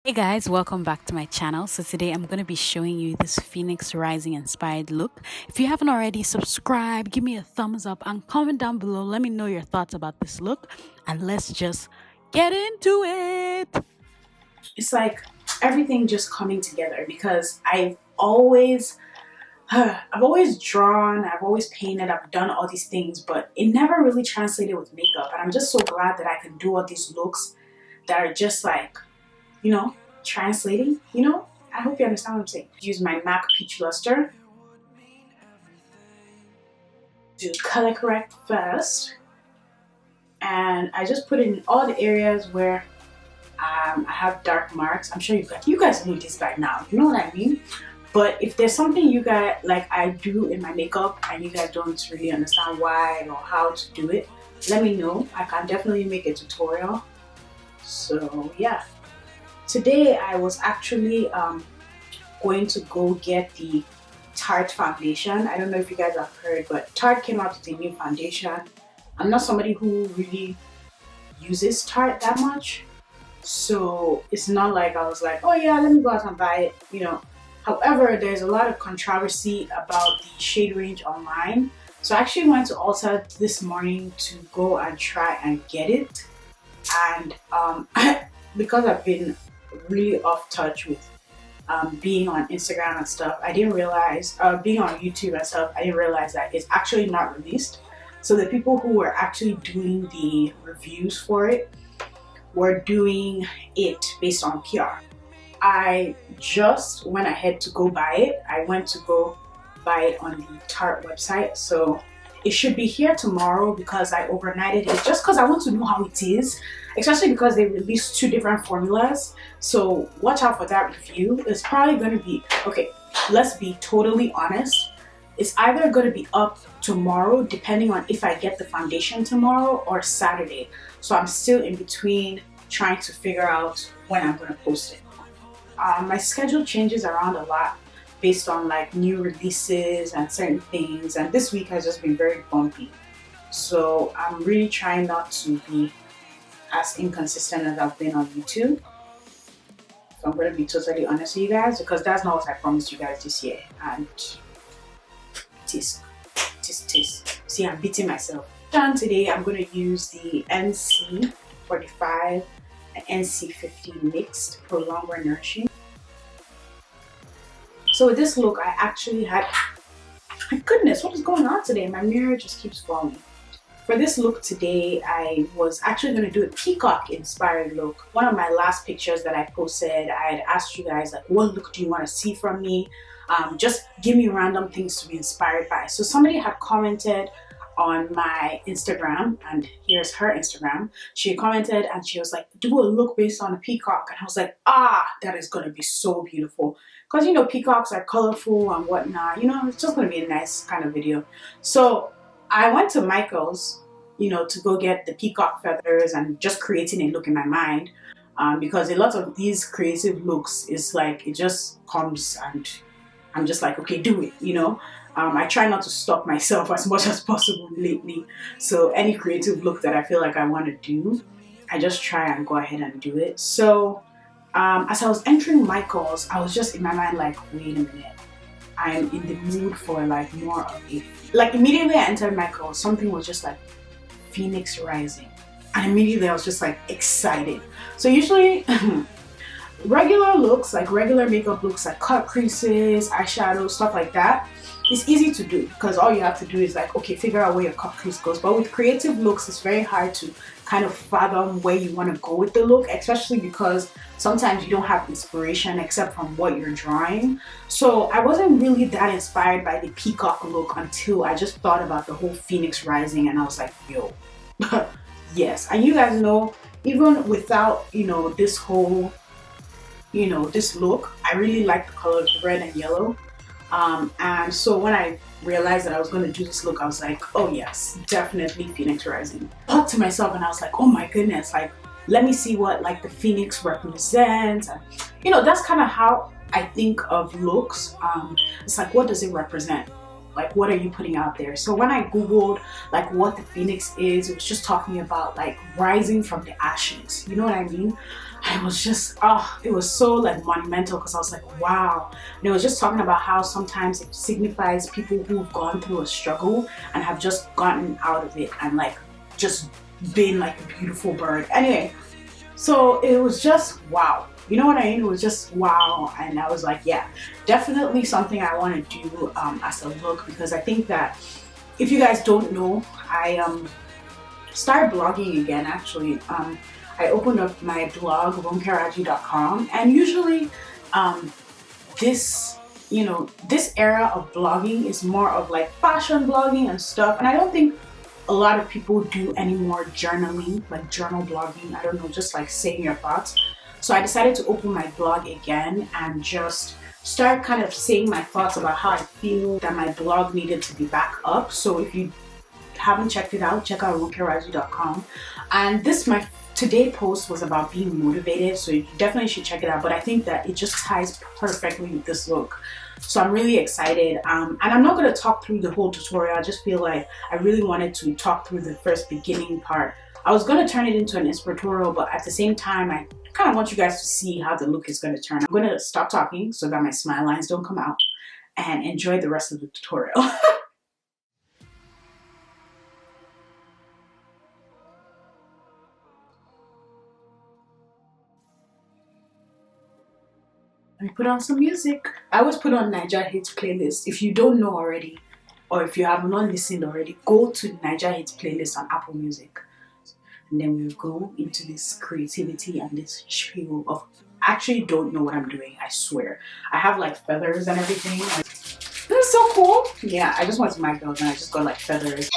Hey guys, welcome back to my channel. So today I'm going to be showing you this Phoenix Rising inspired look. If you haven't already, subscribe, give me a thumbs up and comment down below. Let me know your thoughts about this look and let's just get into it. It's like everything just coming together because I've always drawn, I've always painted, I've done all these things, but it never really translated with makeup. And I'm just so glad that I can do all these looks that are just like, translating, I hope you understand what I'm saying. Use my MAC Peach Lustre. Do color correct first. And I just put it in all the areas where I have dark marks. I'm sure you guys know this by now, you know what I mean? But if there's something you guys, like I do in my makeup and you guys don't really understand why or how to do it, let me know. I can definitely make a tutorial. So yeah. Today I was actually going to go get the Tarte foundation. I don't know if you guys have heard, but Tarte came out with a new foundation. I'm not somebody who really uses Tarte that much, so it's not like I was like, oh yeah, let me go out and buy it, However, there's a lot of controversy about the shade range online. So I actually went to Ulta this morning to go and try and get it. And because I've been really off touch with being on Instagram and stuff, I didn't realize, being on YouTube and stuff, I didn't realize that it's actually not released. So the people who were actually doing the reviews for it were doing it based on PR. I just went ahead to go buy it. I went to go buy it on the Tarte website. So it should be here tomorrow because I overnighted it just because I want to know how it is, especially because they released 2 different formulas. So watch out for that review. It's probably going to be, okay, let's be totally honest. It's either going to be up tomorrow depending on if I get the foundation tomorrow or Saturday. So I'm still in between trying to figure out when I'm going to post it. My schedule changes around a lot based on like new releases and certain things, and this week has just been very bumpy, so I'm really trying not to be as inconsistent as I've been on YouTube. So I'm going to be totally honest with you guys because that's not what I promised you guys this year, and tis. See, I'm beating myself. And today I'm going to use the NC45 and NC50 mixed for longwear nourishing. So with this look, I actually had, my goodness, what is going on today? My mirror just keeps falling. For this look today, I was actually going to do a peacock inspired look. One of my last pictures that I posted, I had asked you guys like, what look do you want to see from me? Just give me random things to be inspired by. So somebody had commented on my Instagram, and here's her Instagram. She commented and she was like, do a look based on a peacock. And I was like, that is going to be so beautiful. Because peacocks are colorful and whatnot. It's just going to be a nice kind of video. So I went to Michael's, to go get the peacock feathers and just creating a look in my mind. Because a lot of these creative looks is like, it just comes and I'm just like, okay, do it, I try not to stop myself as much as possible lately. So any creative look that I feel like I want to do, I just try and go ahead and do it. So as I was entering Michael's, I was just in my mind like, wait a minute, I'm in the mood for like more of a, like immediately I entered Michael's, something was just like Phoenix Rising. And immediately I was just like excited. So usually regular looks, like regular makeup looks, like cut creases, eyeshadow, stuff like that, it's easy to do because all you have to do is like, okay, figure out where your cut crease goes. But with creative looks, it's very hard to kind of fathom where you want to go with the look, especially because sometimes you don't have inspiration except from what you're drawing. So I wasn't really that inspired by the peacock look until I just thought about the whole Phoenix Rising, and I was like, yo, yes. And you guys know, even without, this whole, this look, I really like the colors red and yellow. And so when I realized that I was going to do this look, I was like, oh yes, definitely Phoenix Rising. I thought to myself and I was like, oh my goodness, like, let me see what like the Phoenix represents. And that's kind of how I think of looks. It's like, what does it represent? Like, what are you putting out there? So when I Googled like what the Phoenix is, it was just talking about like rising from the ashes. You know what I mean? And it was just, oh, it was so like monumental because I was like, wow. And it was just talking about how sometimes it signifies people who've gone through a struggle and have just gotten out of it and like just been like a beautiful bird. Anyway, so it was just wow. You know what I mean? It was just wow. And I was like, yeah, definitely something I want to do as a look, because I think that if you guys don't know, I started blogging again actually. I opened up my blog, RONKERAJI.com, and usually this, you know, this era of blogging is more of like fashion blogging and stuff, and I don't think a lot of people do any more journaling, like journal blogging. I don't know, just like saying your thoughts. So I decided to open my blog again and just start kind of saying my thoughts about how I feel that my blog needed to be back up. So if you haven't checked it out, check out RONKERAJI.com. And this, my today post was about being motivated, so you definitely should check it out. But I think that it just ties perfectly with this look. So I'm really excited, and I'm not going to talk through the whole tutorial. I just feel like I really wanted to talk through the first beginning part. I was going to turn it into an inspiratorial, but at the same time I kind of want you guys to see how the look is going to turn. I'm going to stop talking so that my smile lines don't come out, and enjoy the rest of the tutorial. Let me put on some music. I always put on Niger Hits playlist. If you don't know already, or if you have not listened already, go to Niger Hits playlist on Apple Music. And then we'll go into this creativity and this chill of, I actually don't know what I'm doing, I swear. I have like feathers and everything. This is so cool. Yeah, I just went to my girls and I just got like feathers.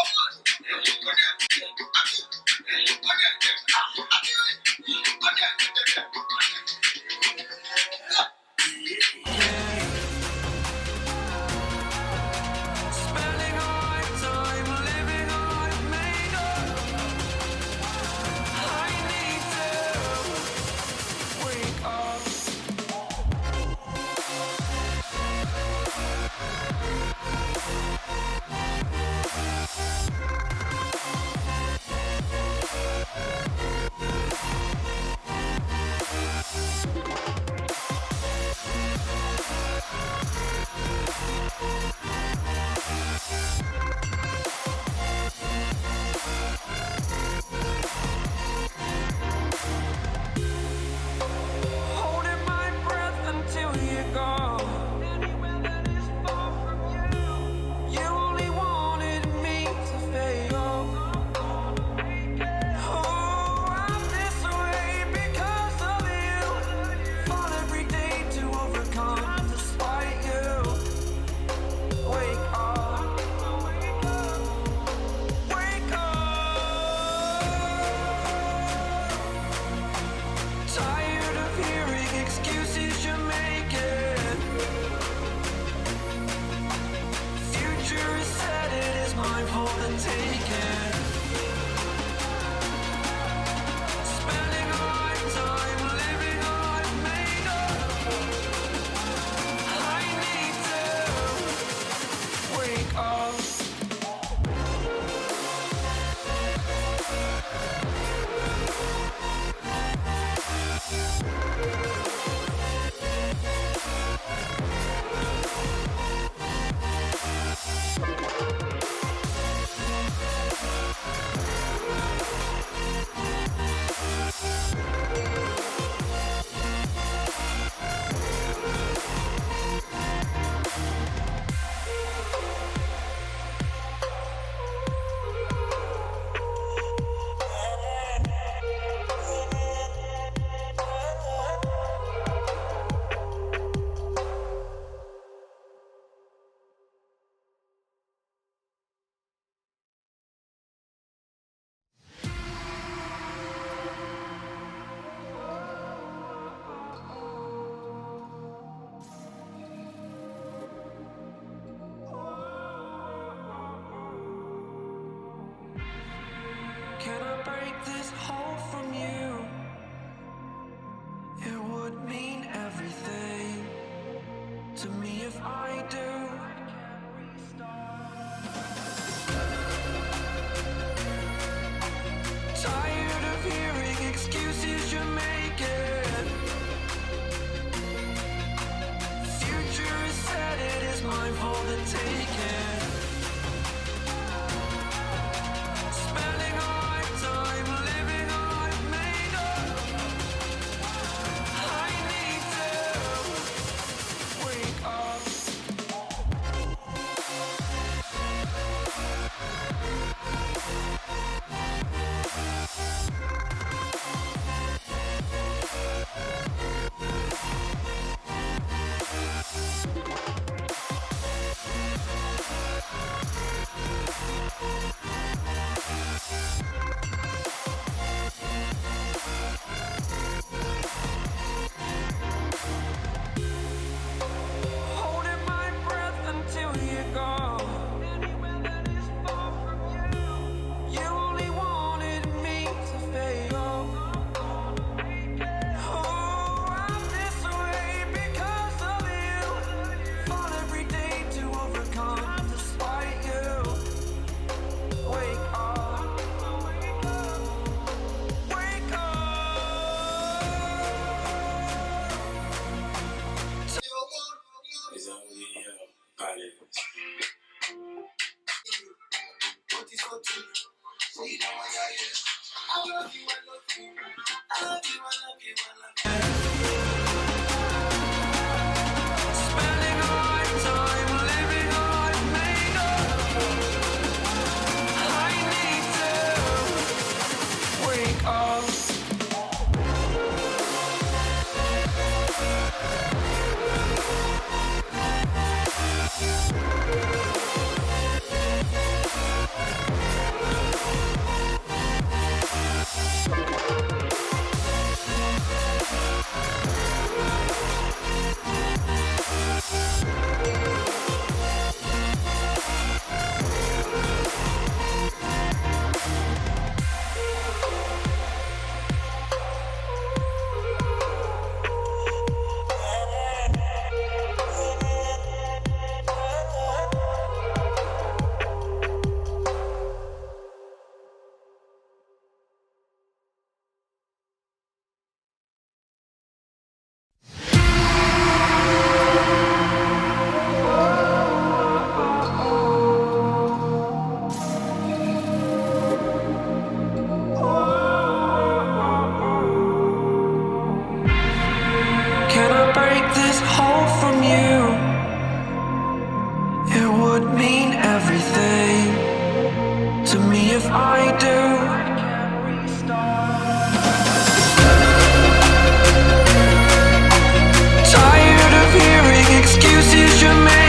Tired of hearing excuses you're making. the taking.